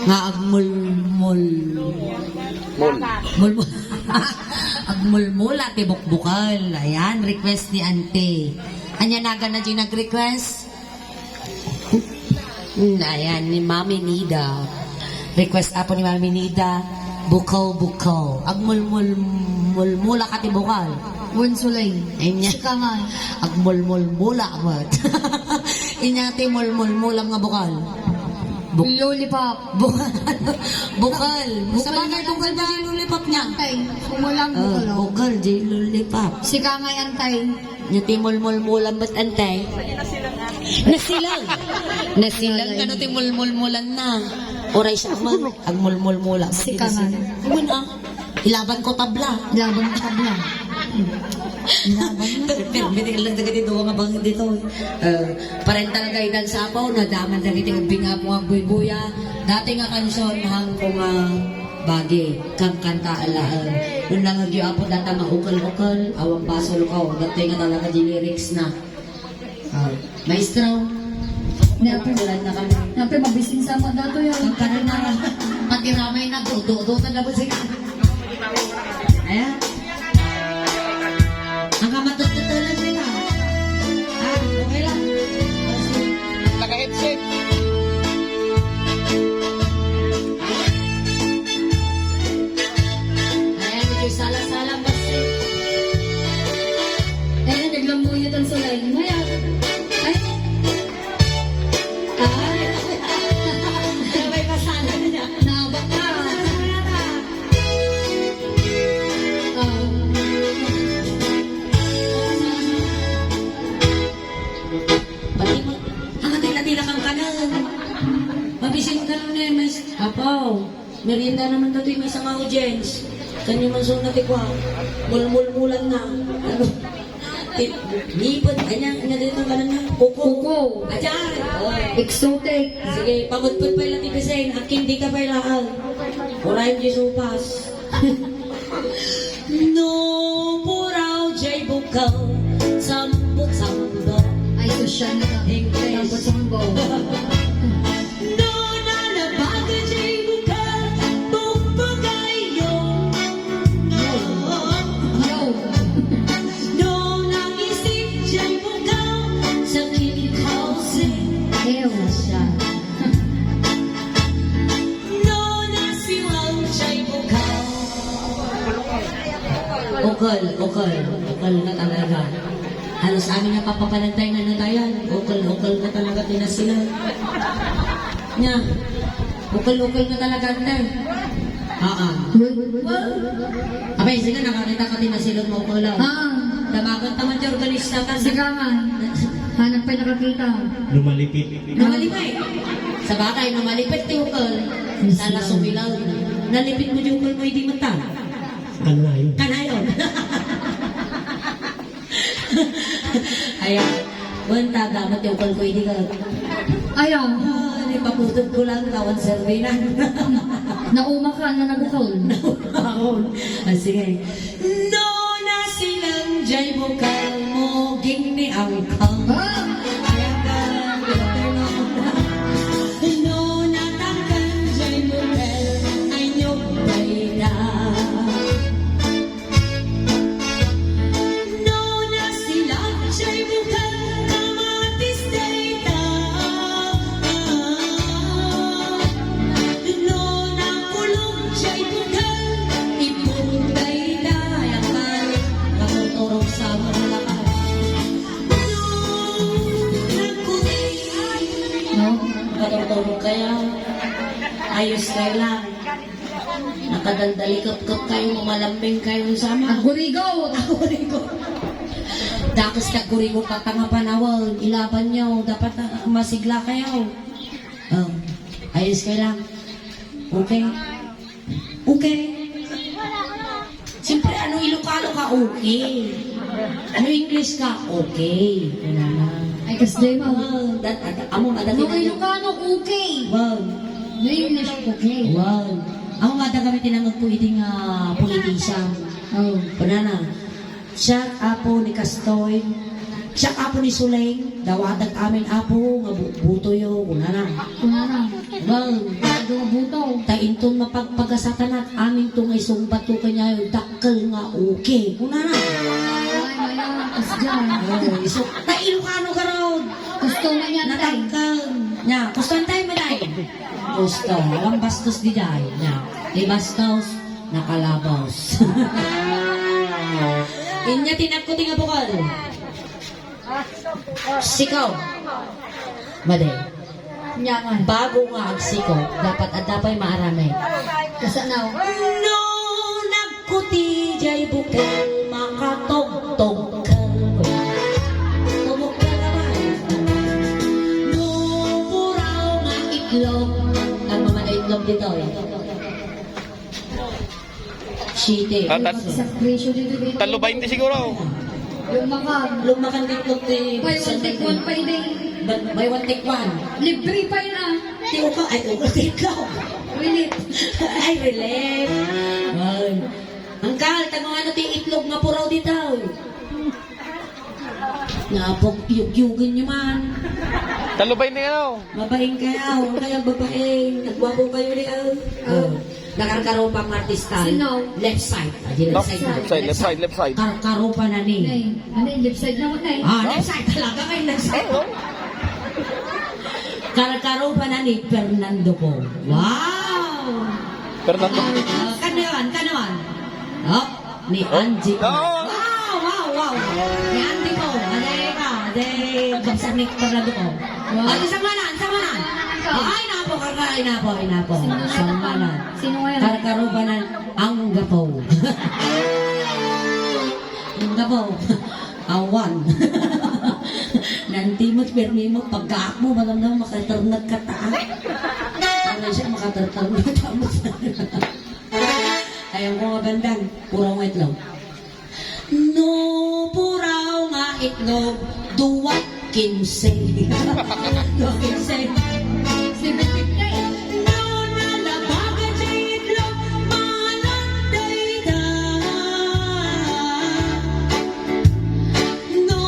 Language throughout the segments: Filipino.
Nga agmulmul. Mol. Mulmul. Agmulmula tibok-bukal. Ayan, request ni Ante. Anya naga na dyan nag-request? Ayan, ni Mami Nida. Request apo ni Mami Nida. Bukaw-bukaw. Agmulmula ka tibukal. Bunsulay. Inya. Sika nga. Agmulmula mat. Inya ti mulmula nga bukal. Lollipop. Bukal. Bukal. Sa Bukal bagay na bukal ba yung lollipop niya? Antay. Kumulang bukalo. Bukal, di lollipop. Sika nga antay. Yung timulmul-mulan ba't antay? Nasilang. Nasilang ka no timulmul-mulan na. Oray siya man. Ang mulmul-mula. Sika nga. Iwan ah. Ilaban ko tabla. Laban ka ba? Pero hindi lang dagiti doon nga bang dito. Parental guidance sa apaw na daman dagiti ubing nga po ang buy-buya. Dati nga kansyon hang ko nga bagi kang kanta alaan. Yun lang agyo apo data maukal-ukal awang baso lukaw. Dati nga talaga di lyrics na. Maestro. Napulan na kami. Napi mabisin sa mga dato yan. Ang kanan na pati ramay na do na labot siya. Ayan. Ang kamatututulan nila. Okay lang. Naka-headset. Ayan, medyo sala-sala basta. Ayun, naglambuyan ang sulay. Maya. Ay. Ay. May kasala na niya. Nabak ka. Pati mo, ang tila-tila kang kanan. Mabisin ka nun eh, may... Apaw, merienda naman dito may isang audience. Kanyo man so natikwa. Mulmul-mulan na. Ano? Lipad, ganyan, ano dito ang kanan na? Kuko. Kuko. Ayan. Oh. Exotic. Sige, pagudpud pa ilang tipisin. At hindi ka pa ilaan. Urayin Jesupas. No, puraw, jay bukaw. Sambot-sambot. Ay, social na. English. Sambo-sambo. No, nalabaga, jay bukaw. Bumbugayo. No. Yo. No, nag-isip, jay bukaw. Sa kilikausin. Ew. Siya. No, nasiwaw, jay bukaw. Ukol na talaga. Halos amin na papapanantay na natayan. Ukol na talaga tinasilan. Nya, ukol na talaga antay. Abay, sige, nakakita ka tinasilon mo ukol lang. Damagan taman di organista ka. Sika nga. Hanap pa nakakita. Lumalipit. Namalipay. Sa bagay, namalipit ti ukol. Sana sumilaw. Nalipit mo di ukol mo, hindi matang. Kanayon. Kanayon. Ayan. Wanta, dapat yung call ko hindi ka. Ayaw. Ipaputod ko lang, kawan survey na. Nauma ka na nagukol. Sige. No na silang jay bukal mo, ging ni angkang. No na tangkan jay bukal, ay nyugbay na. No na silang jay bukal, kamatis data. No na kulong jay bukal, ipunday na yaman. Kamuturong sa mga lakad. No na kulay. No? Katutulog kaya, ayos kayo lang. Nakadaldalikot-kot kayo, malambing kayo sama. Agurigo. Agurigo. Dakas ka gurigo ka tanga panawag, ilaban nyo, dapat masigla kayo. Ayos kayo lang. Okay? Okay? Siyempre, ano Ilocano ka? Okay. Ano English ka? Okay. Ano na. Ay, kasday mo. Amo nga No, dati Ilocano, okay. wow. No, English, okay. Wow. Ako nga kami tinanggap po iting politician. Oh. Kunana, shout out po ni Kastoy. Siya apo ni Suleng, dawatag amin apo, nga buto yo, una na. Kuna na. Bang, Ado nga buto. tainton mapagpagasatan at amin to nga isong bato kanya yung dakkel nga okay. Una na. Ay, maya. Kas dyan. So, ta Ilocano ka raw. Gusto mo niyan, tay. Natangkal. Nya, kustuan tayo ba day? Gusto. Walang bastos di day. Nya, di bastos, nakalabaws. Inya tinagkuting nga bukal. Sikaw. Mali. Nyangan. Bago nga ang sikaw, dapat at dapat maarami. Kasanaw. No, nagkuti jay bukal, makatog-tog kalboy. Tumok ka naman. No, puraw nga itlog. Ang mga itlog dito eh. Shite. Sa presyo dito dito. Talo 20 siguro. Yung mga. Lumakan itlog di. Buy one take one pa din. Buy one take one. Libre pa yun ah. Tiyo ka, ay ikaw. Really? Ay, relate. Ay. Angkal, tanong ano ti itlog nga puraw dito. Napog, yug-yugin nyo man. Talo 20 ano? Babaeng kayo, huwag kayang babaeng. Nagwapo kayo niya. Nakarkaro pa ang artista. Sino? Left side. Left side. Left side, left side. Karkaro pa na ni. Ay, ano yung left side naman ay. Left side talaga kayo, left side. Karkaro pa na ni Fernando ko. Wow! Fernando. Kanawan. Oh, ni Angie ko. Oh. Wow. Ni Angie ko. Aday, kapsa ni Fernando ko. At isang manan. Ay, napo. Isang manan. Sino nga yan? Karkaro pa na ang gapaw. Ang gapaw. Awan. Nanti mo, permi mo, pagkaak mo, malam na makatarnag ka taa. Ano siya, makatarnag ka mo. Ayaw ko nga bandang, puraw nga itlog. No, puraw nga itlog, duwat kinse. Duwat kinse. 750. No, nalabagan sa itlog, malanday ka. No,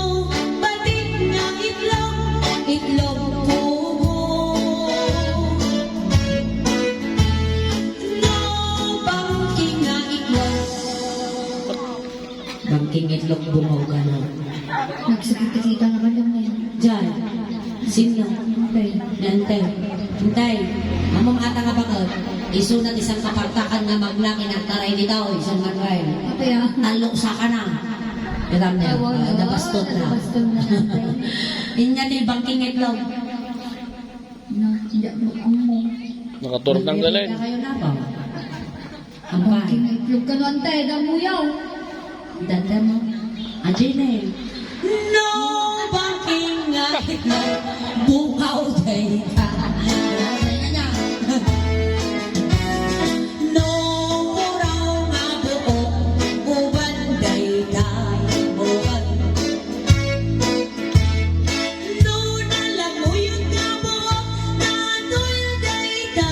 batik nga itlog tubo. No, bangking nga itlog. Bangking itlog bungaw gano'n. Nagsakit-kita naman lang na yan. Diyan, sino? Okay. Hintay. Amang ata nga bakit? Isunat isang kapartakan nga maglaki ng taray ni daw, isang Manuel. Apa yan? Talok sa ka na. Alam niya, nabastot na. Nabastot na. Inya ni bangking itlog. Hindi ako mo. Nakaturok ng galing. Hindi kayo na ba? Ang Ang bahay. kinitlog ka nun, te. Damuyaw. Danda mo. Andiyan eh. No, bangking nga itlog. Bukaw day ka. No, puraw nga buok. Uban day ka. Uban. No, nalamuyon nga buok. Nanul day ka.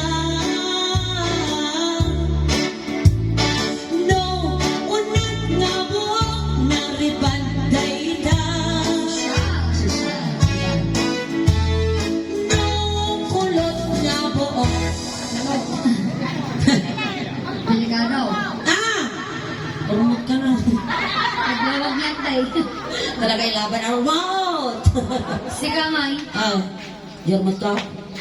No, unat nga buok. Nariban day ka. No, kulot nga buok. Delikado. Urmot ka na. Naglawag yan, te. Talaga ilaban ang urmot. Sika nga eh. Urmot ka.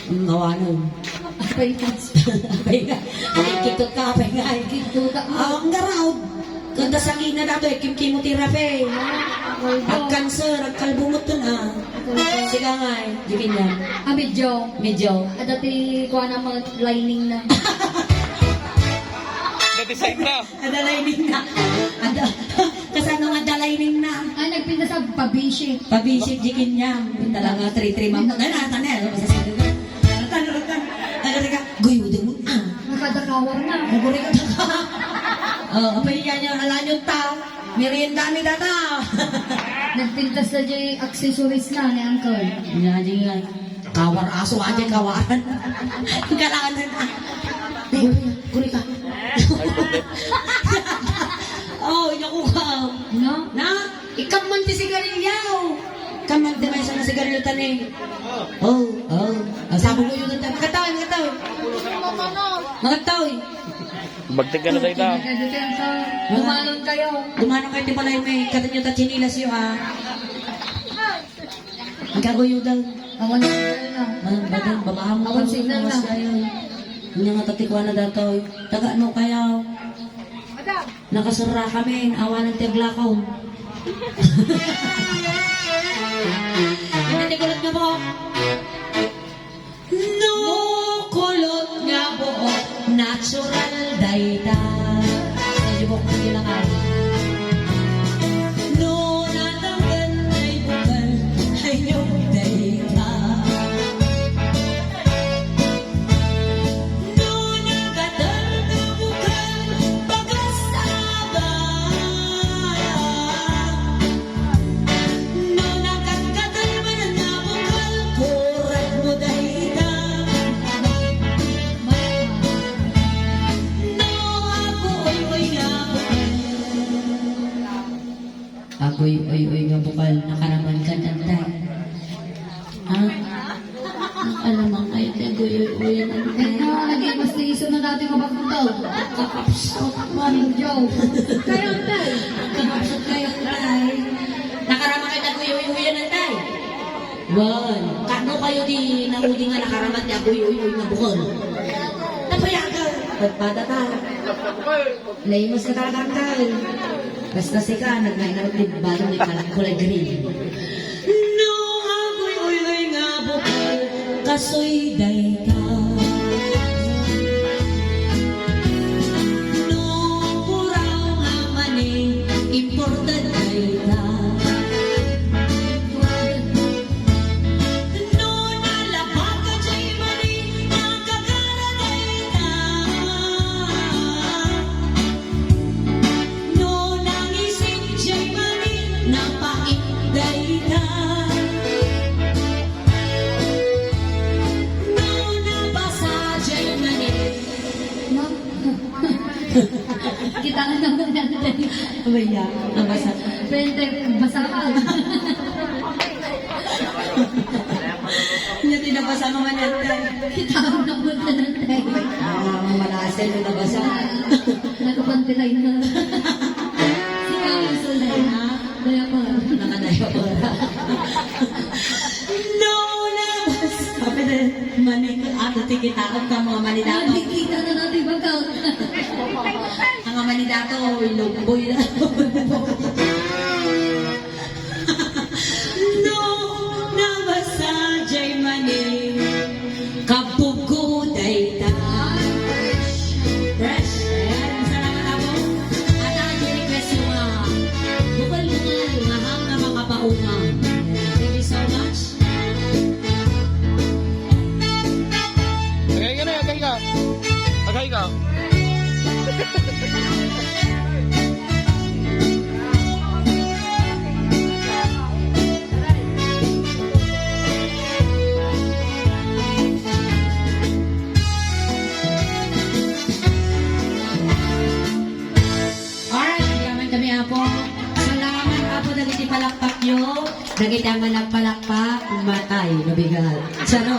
Ang gawanan. Apay pas. Apay nga. Kikitot ka, apay nga. Kituta mo. Ang garaw. Ganda sa kina dato eh. Kim-kimoterapi. Apay Ang cancer, ang kalbumot to na. Sige nga eh. Dikin yan. Medyo. Medyo. Dati kuha na mga lining na. Na-design na. Adalaining na. Kasano nga adalaining na. Ay, nagpinta sa pabishi. Pabisip jikin niya. Talaga 3-3 ma'am. Tanel. Taga-taga. Guyudin mo. Nakadakawar na. Naguri ka na ka. Apay yan yung alanyo ta. Merienda ni data. Nagpinta sa jay accessories na ni Uncle. Yan nga. Kawar aso aja kawaran. Kailangan na. Guri ka. Oh, naku ka. No? Na, ikam man ti sigarilyaw. Kaman di may isang sigarilyo tani. Oh. Sabog ko yun ang tayo. Magkataw. Bagtig ka na tayo ta. Lumanon kayo. Dumano kayo di pala yung may katanyo ta chinilas yun ha. Ang kaguyo daw. Awan signal na. Bagang babahan mo Awan signal na. Hindi nga tatikwa na dato. Taga ano kaya? Nakasura kami. Awan ng tiaglakaw. Hindi kulot nga po. No kulot nga po. Natural dayta. Medyo po kung kailangan. No natanggan ay bukal. Ayaw dayta. No nagatal na bukal. Pag-asaba. No nakakatal man na bukal. Kurat mo dayta. No agoy nga bukal. Agoy nga bukal. Nakaraman ka nantay. Ha? Nakalaman kayo. Agoy nantay. Lagi, mas tiiso na natin mabagpuntaw. Kakapsot man. Joe. Kayo tayo. Kakapsot kayo tay. Nakarama kayo agoy nantay. Wan. Kano kayo di nauli nga nakaramat ni agoy nga bukal. Napayaga. Pagpada ta. Naimos ka talagang basta si ka, nagnainarot din balong ni kulay green. No, agoy nga bukal, kasoy day ka. No, puraw nga mani, important day ka. No, nalabag ka jay mani, nakagara day ka. No, nangisip jay mani, napainday ka. No, nabasa jay mani. No? Kita ka naman natin. Abaya, nabasa. Pwede, basa ka. Hindi tinabasa naman natin. Kita ka naman natin. Malasin mo nabasa. Nagkapantilay na. Si Kami Solay. Daya pa. Nakadayo ko. No, nabasa. Sabi na, manik, ato tikitaon ka mga manidato. Nakikita na natin bagaw. Ang mga manidato, lumboy na. No, nabasa jay mani, kapugo day ta. Fresh. Ayan, salamat ako. At ang request yung mga bukal-bukal, mahang na mga paunang. Thank you so much. Agay ka na, agay ka. Agay ka. Alright, yaman kami apo. Salamat apo dagiti palakpak nyo. Dagiti ang managpalakpak, matay, nabigat. Sana